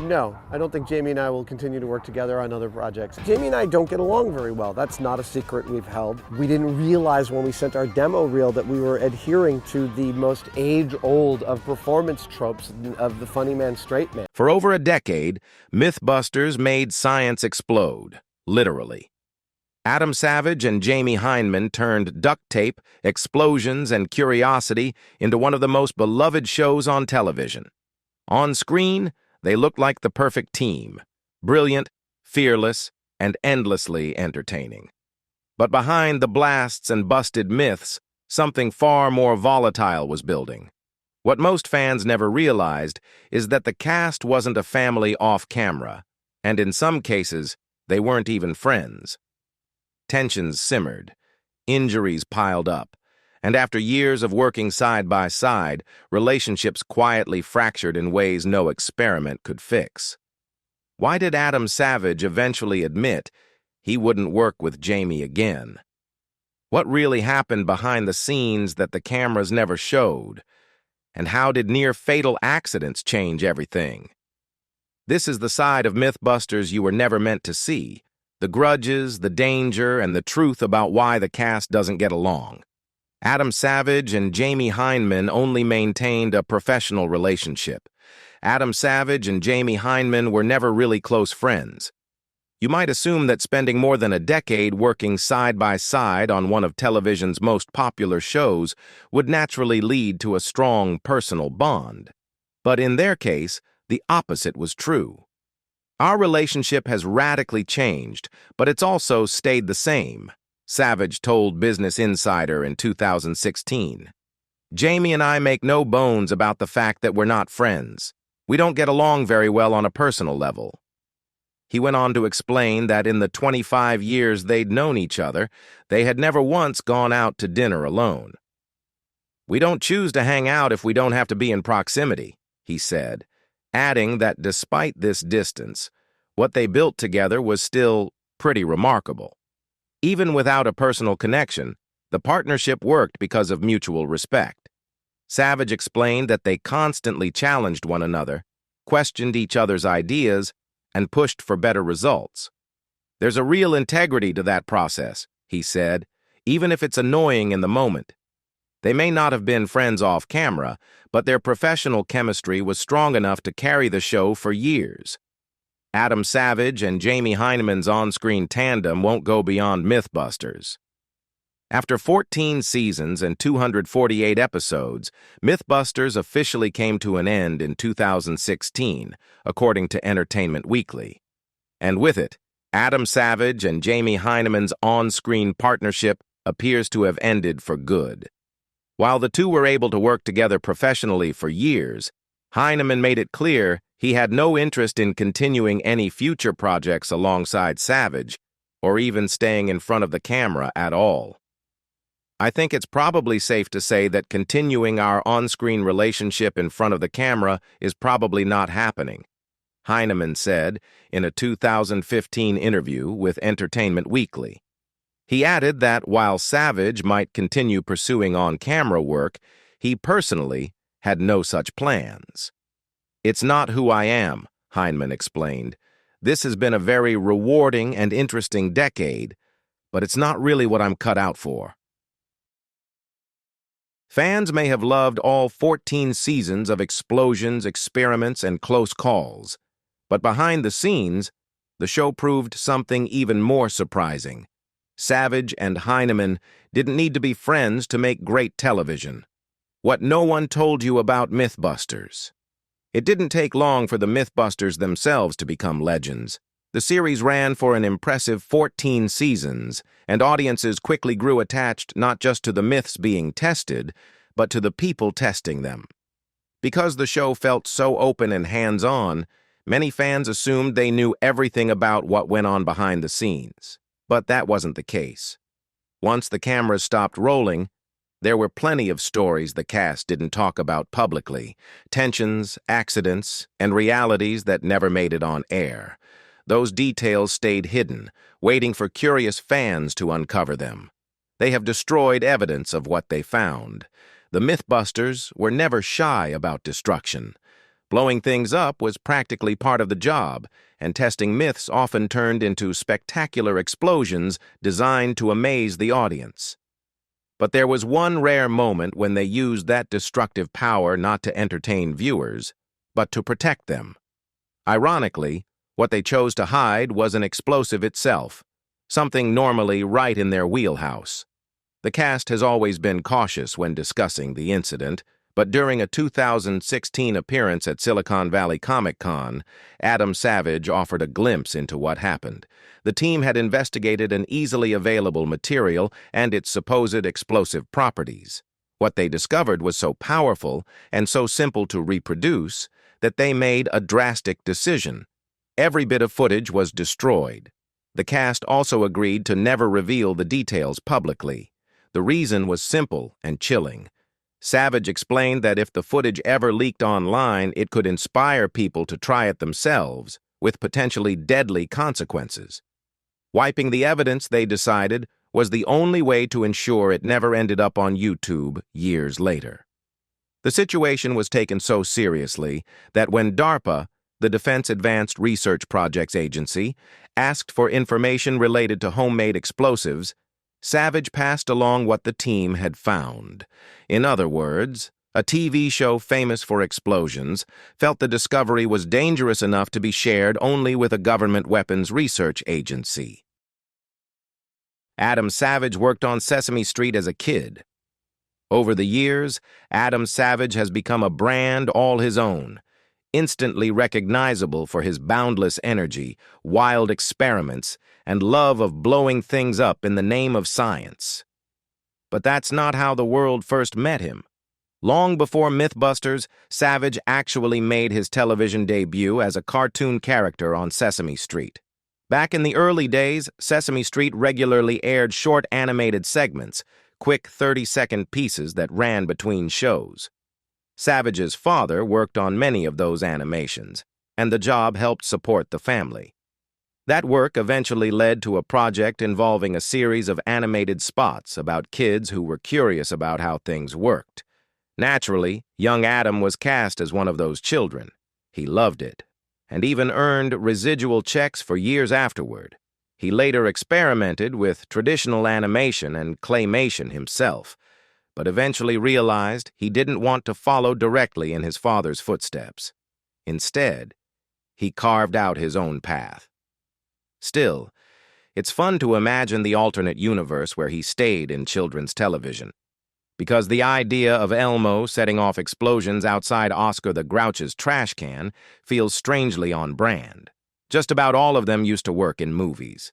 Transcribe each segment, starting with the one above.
No, I don't think Jamie and I will continue to work together on other projects. Jamie and I don't get along very well. That's not a secret we've held. We didn't realize when we sent our demo reel that we were adhering to the most age-old of performance tropes of the funny man, straight man. For over a decade, Mythbusters made science explode, literally. Adam Savage and Jamie Hyneman turned duct tape, explosions, and curiosity into one of the most beloved shows on television. On screen, they looked like the perfect team, brilliant, fearless, and endlessly entertaining. But behind the blasts and busted myths, something far more volatile was building. What most fans never realized is that the cast wasn't a family off-camera, and in some cases, they weren't even friends. Tensions simmered, injuries piled up, and after years of working side by side, relationships quietly fractured in ways no experiment could fix. Why did Adam Savage eventually admit he wouldn't work with Jamie again? What really happened behind the scenes that the cameras never showed? And how did near-fatal accidents change everything? This is the side of Mythbusters you were never meant to see, the grudges, the danger, and the truth about why the cast doesn't get along. Adam Savage and Jamie Hyneman only maintained a professional relationship. Adam Savage and Jamie Hyneman were never really close friends. You might assume that spending more than a decade working side by side on one of television's most popular shows would naturally lead to a strong personal bond. But in their case, the opposite was true. Our relationship has radically changed, but it's also stayed the same, Savage told Business Insider in 2016. Jamie and I make no bones about the fact that we're not friends. We don't get along very well on a personal level. He went on to explain that in the 25 years they'd known each other, they had never once gone out to dinner alone. We don't choose to hang out if we don't have to be in proximity, he said, adding that despite this distance, what they built together was still pretty remarkable. Even without a personal connection, the partnership worked because of mutual respect. Savage explained that they constantly challenged one another, questioned each other's ideas, and pushed for better results. There's a real integrity to that process, he said, even if it's annoying in the moment. They may not have been friends off camera, but their professional chemistry was strong enough to carry the show for years. Adam Savage and Jamie Hyneman's on-screen tandem won't go beyond Mythbusters. After 14 seasons and 248 episodes, Mythbusters officially came to an end in 2016, according to Entertainment Weekly. And with it, Adam Savage and Jamie Hyneman's on-screen partnership appears to have ended for good. While the two were able to work together professionally for years, Hyneman made it clear he had no interest in continuing any future projects alongside Savage, or even staying in front of the camera at all. I think it's probably safe to say that continuing our on-screen relationship in front of the camera is probably not happening, Hyneman said in a 2015 interview with Entertainment Weekly. He added that while Savage might continue pursuing on-camera work, he personally had no such plans. It's not who I am, Hyneman explained. This has been a very rewarding and interesting decade, but it's not really what I'm cut out for. Fans may have loved all 14 seasons of explosions, experiments, and close calls, but behind the scenes, the show proved something even more surprising. Savage and Hyneman didn't need to be friends to make great television. What no one told you about Mythbusters. It didn't take long for the Mythbusters themselves to become legends. The series ran for an impressive 14 seasons, and audiences quickly grew attached not just to the myths being tested, but to the people testing them. Because the show felt so open and hands-on, many fans assumed they knew everything about what went on behind the scenes. But that wasn't the case. Once the cameras stopped rolling, there were plenty of stories the cast didn't talk about publicly, tensions, accidents, and realities that never made it on air. Those details stayed hidden, waiting for curious fans to uncover them. They have destroyed evidence of what they found. The Mythbusters were never shy about destruction. Blowing things up was practically part of the job, and testing myths often turned into spectacular explosions designed to amaze the audience. But there was one rare moment when they used that destructive power not to entertain viewers, but to protect them. Ironically, what they chose to hide was an explosive itself, something normally right in their wheelhouse. The cast has always been cautious when discussing the incident, but during a 2016 appearance at Silicon Valley Comic-Con, Adam Savage offered a glimpse into what happened. The team had investigated an easily available material and its supposed explosive properties. What they discovered was so powerful and so simple to reproduce that they made a drastic decision. Every bit of footage was destroyed. The cast also agreed to never reveal the details publicly. The reason was simple and chilling. Savage explained that if the footage ever leaked online, it could inspire people to try it themselves, with potentially deadly consequences. Wiping the evidence, they decided, was the only way to ensure it never ended up on YouTube years later. The situation was taken so seriously that when DARPA, the Defense Advanced Research Projects Agency, asked for information related to homemade explosives, Savage passed along what the team had found. In other words, a TV show famous for explosions felt the discovery was dangerous enough to be shared only with a government weapons research agency. Adam Savage worked on Sesame Street as a kid. Over the years, Adam Savage has become a brand all his own, instantly recognizable for his boundless energy, wild experiments, and love of blowing things up in the name of science. But that's not how the world first met him. Long before Mythbusters, Savage actually made his television debut as a cartoon character on Sesame Street. Back in the early days, Sesame Street regularly aired short animated segments, quick 30-second pieces that ran between shows. Savage's father worked on many of those animations, and the job helped support the family. That work eventually led to a project involving a series of animated spots about kids who were curious about how things worked. Naturally, young Adam was cast as one of those children. He loved it, and even earned residual checks for years afterward. He later experimented with traditional animation and claymation himself, but eventually realized he didn't want to follow directly in his father's footsteps. Instead, he carved out his own path. Still, it's fun to imagine the alternate universe where he stayed in children's television, because the idea of Elmo setting off explosions outside Oscar the Grouch's trash can feels strangely on brand. Just about all of them used to work in movies.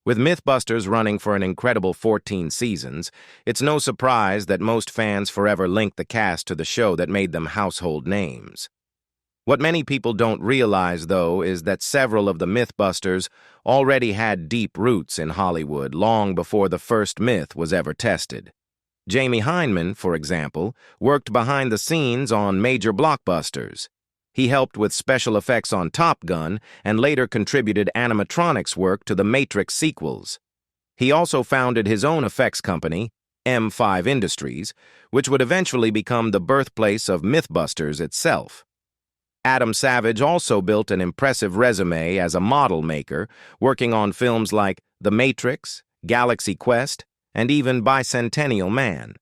With Mythbusters running for an incredible 14 seasons, it's no surprise that most fans forever link the cast to the show that made them household names. What many people don't realize, though, is that several of the Mythbusters already had deep roots in Hollywood long before the first myth was ever tested. Jamie Hyneman, for example, worked behind the scenes on major blockbusters. He helped with special effects on Top Gun and later contributed animatronics work to the Matrix sequels. He also founded his own effects company, M5 Industries, which would eventually become the birthplace of Mythbusters itself. Adam Savage also built an impressive resume as a model maker, working on films like The Matrix, Galaxy Quest, and even Bicentennial Man.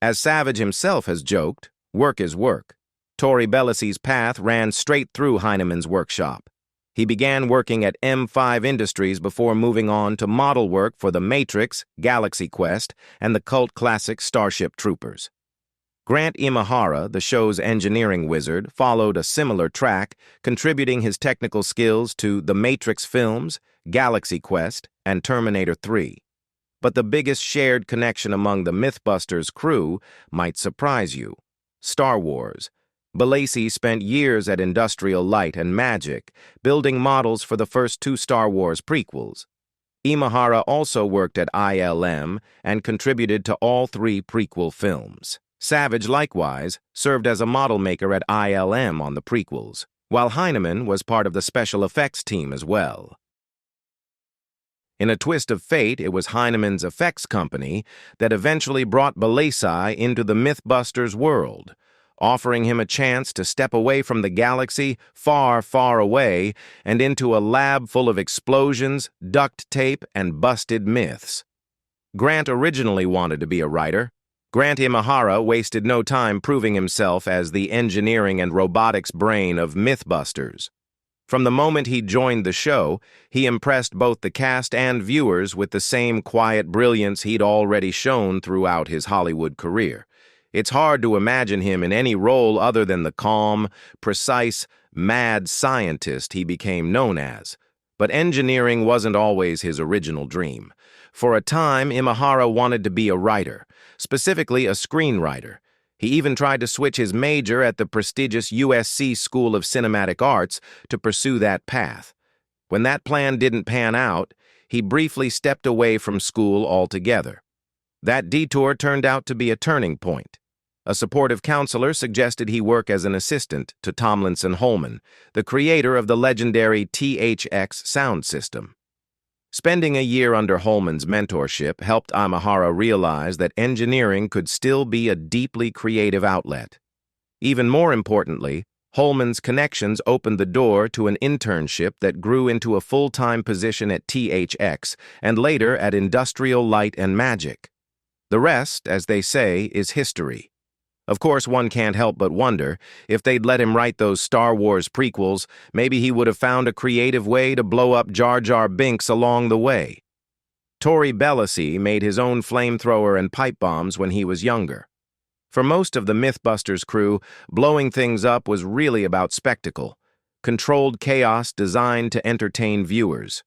As Savage himself has joked, work is work. Tori Bellasi's path ran straight through Hyneman's workshop. He began working at M5 Industries before moving on to model work for The Matrix, Galaxy Quest, and the cult classic Starship Troopers. Grant Imahara, the show's engineering wizard, followed a similar track, contributing his technical skills to The Matrix films, Galaxy Quest, and Terminator 3. But the biggest shared connection among the Mythbusters crew might surprise you: Star Wars. Bellasi spent years at Industrial Light and Magic, building models for the first 2 Star Wars prequels. Imahara also worked at ILM and contributed to all 3 prequel films. Savage, likewise, served as a model maker at ILM on the prequels, while Hyneman was part of the special effects team as well. In a twist of fate, it was Hyneman's effects company that eventually brought Bellasi into the Mythbusters world. offering him a chance to step away from the galaxy far, far away and into a lab full of explosions, duct tape, and busted myths. Grant originally wanted to be a writer. Grant Imahara wasted no time proving himself as the engineering and robotics brain of Mythbusters. From the moment he joined the show, he impressed both the cast and viewers with the same quiet brilliance he'd already shown throughout his Hollywood career. It's hard to imagine him in any role other than the calm, precise, mad scientist he became known as. But engineering wasn't always his original dream. For a time, Imahara wanted to be a writer, specifically a screenwriter. He even tried to switch his major at the prestigious USC School of Cinematic Arts to pursue that path. When that plan didn't pan out, he briefly stepped away from school altogether. That detour turned out to be a turning point. A supportive counselor suggested he work as an assistant to Tomlinson Holman, the creator of the legendary THX sound system. Spending a year under Holman's mentorship helped Imahara realize that engineering could still be a deeply creative outlet. Even more importantly, Holman's connections opened the door to an internship that grew into a full-time position at THX and later at Industrial Light and Magic. The rest, as they say, is history. Of course, one can't help but wonder, if they'd let him write those Star Wars prequels, maybe he would have found a creative way to blow up Jar Jar Binks along the way. Tori Belleci made his own flamethrower and pipe bombs when he was younger. For most of the Mythbusters crew, blowing things up was really about spectacle, controlled chaos designed to entertain viewers.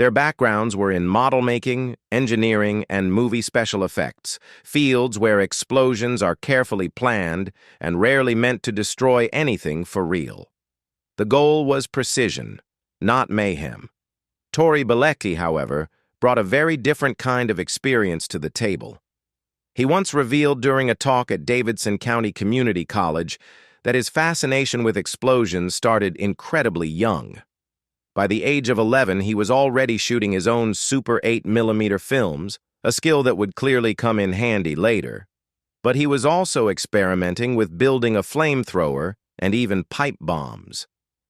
Their backgrounds were in model making, engineering, and movie special effects, fields where explosions are carefully planned and rarely meant to destroy anything for real. The goal was precision, not mayhem. Tori Belleci, however, brought a very different kind of experience to the table. He once revealed during a talk at Davidson County Community College that his fascination with explosions started incredibly young. By the age of 11, he was already shooting his own Super 8mm films, a skill that would clearly come in handy later. But he was also experimenting with building a flamethrower and even pipe bombs.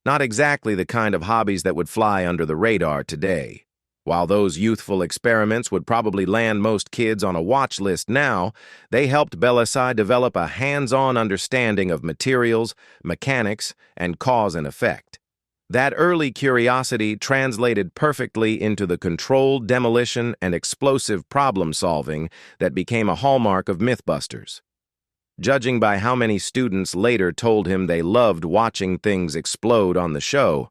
Not exactly the kind of hobbies that would fly under the radar today. While those youthful experiments would probably land most kids on a watch list now, they helped Belleci develop a hands-on understanding of materials, mechanics, and cause and effect. That early curiosity translated perfectly into the controlled demolition and explosive problem-solving that became a hallmark of Mythbusters. Judging by how many students later told him they loved watching things explode on the show,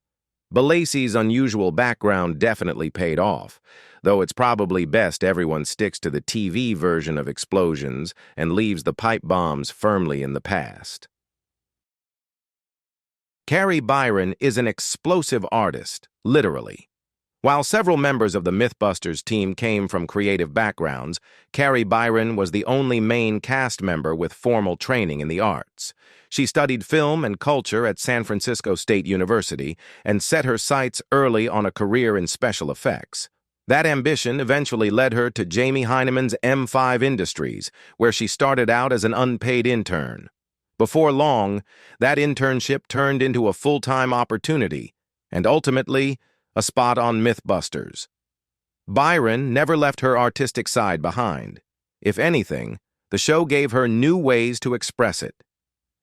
Belleci's unusual background definitely paid off, though it's probably best everyone sticks to the TV version of explosions and leaves the pipe bombs firmly in the past. Carrie Byron is an explosive artist, literally. While several members of the Mythbusters team came from creative backgrounds, Carrie Byron was the only main cast member with formal training in the arts. She studied film and culture at San Francisco State University and set her sights early on a career in special effects. That ambition eventually led her to Jamie Heinemann's M5 Industries, where she started out as an unpaid intern. Before long, that internship turned into a full-time opportunity, and ultimately, a spot on Mythbusters. Byron never left her artistic side behind. If anything, the show gave her new ways to express it.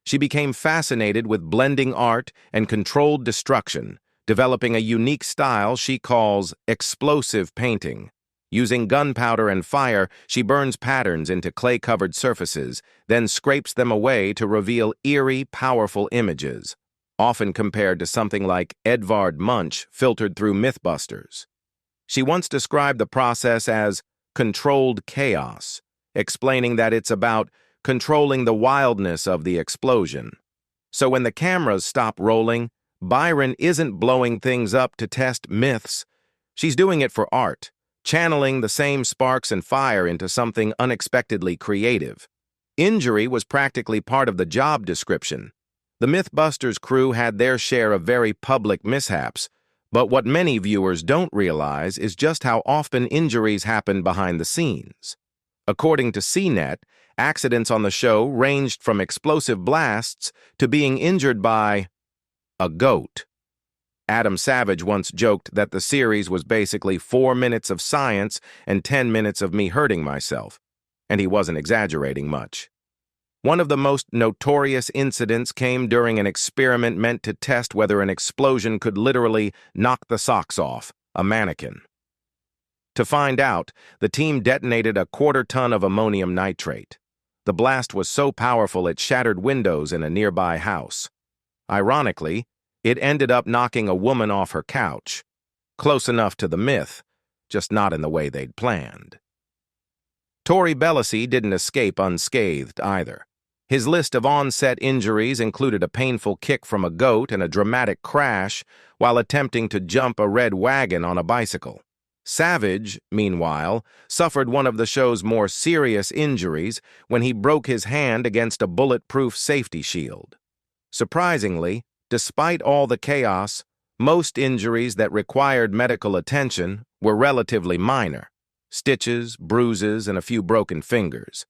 She became fascinated with blending art and controlled destruction, developing a unique style she calls explosive painting. Using gunpowder and fire, she burns patterns into clay-covered surfaces, then scrapes them away to reveal eerie, powerful images, often compared to something like Edvard Munch filtered through Mythbusters. She once described the process as controlled chaos, explaining that it's about controlling the wildness of the explosion. So when the cameras stop rolling, Byron isn't blowing things up to test myths. She's doing it for art, channeling the same sparks and fire into something unexpectedly creative. Injury was practically part of the job description. The Mythbusters crew had their share of very public mishaps, but what many viewers don't realize is just how often injuries happen behind the scenes. According to CNET, Accidents on the show ranged from explosive blasts to being injured by a goat. Adam Savage once joked that the series was basically 4 minutes of science and 10 minutes of me hurting myself, and he wasn't exaggerating much. One of the most notorious incidents came during an experiment meant to test whether an explosion could literally knock the socks off a mannequin. To find out, the team detonated a 1/4 ton of ammonium nitrate. The blast was so powerful it shattered windows in a nearby house. Ironically, it ended up knocking a woman off her couch. Close enough to the myth, just not in the way they'd planned. Tori Belleci didn't escape unscathed either. His list of on-set injuries included a painful kick from a goat and a dramatic crash while attempting to jump a red wagon on a bicycle. Savage, meanwhile, suffered one of the show's more serious injuries when he broke his hand against a bulletproof safety shield. Surprisingly, despite all the chaos, most injuries that required medical attention were relatively minor: stitches, bruises, and a few broken fingers.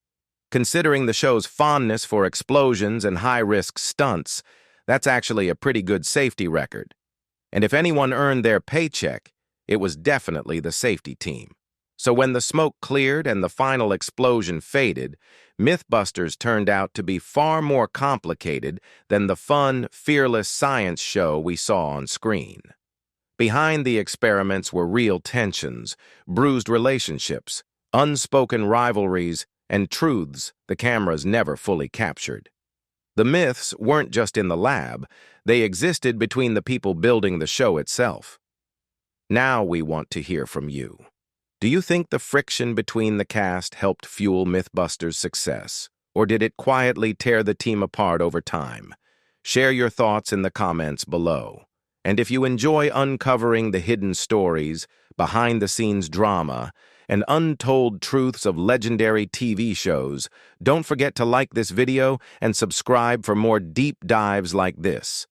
Considering the show's fondness for explosions and high-risk stunts, that's actually a pretty good safety record. And if anyone earned their paycheck, it was definitely the safety team. So when the smoke cleared and the final explosion faded, Mythbusters turned out to be far more complicated than the fun, fearless science show we saw on screen. Behind the experiments were real tensions, bruised relationships, unspoken rivalries, and truths the cameras never fully captured. The myths weren't just in the lab, they existed between the people building the show itself. Now we want to hear from you. Do you think the friction between the cast helped fuel Mythbusters' success, or did it quietly tear the team apart over time? Share your thoughts in the comments below. And if you enjoy uncovering the hidden stories, behind-the-scenes drama, and untold truths of legendary TV shows, don't forget to like this video and subscribe for more deep dives like this.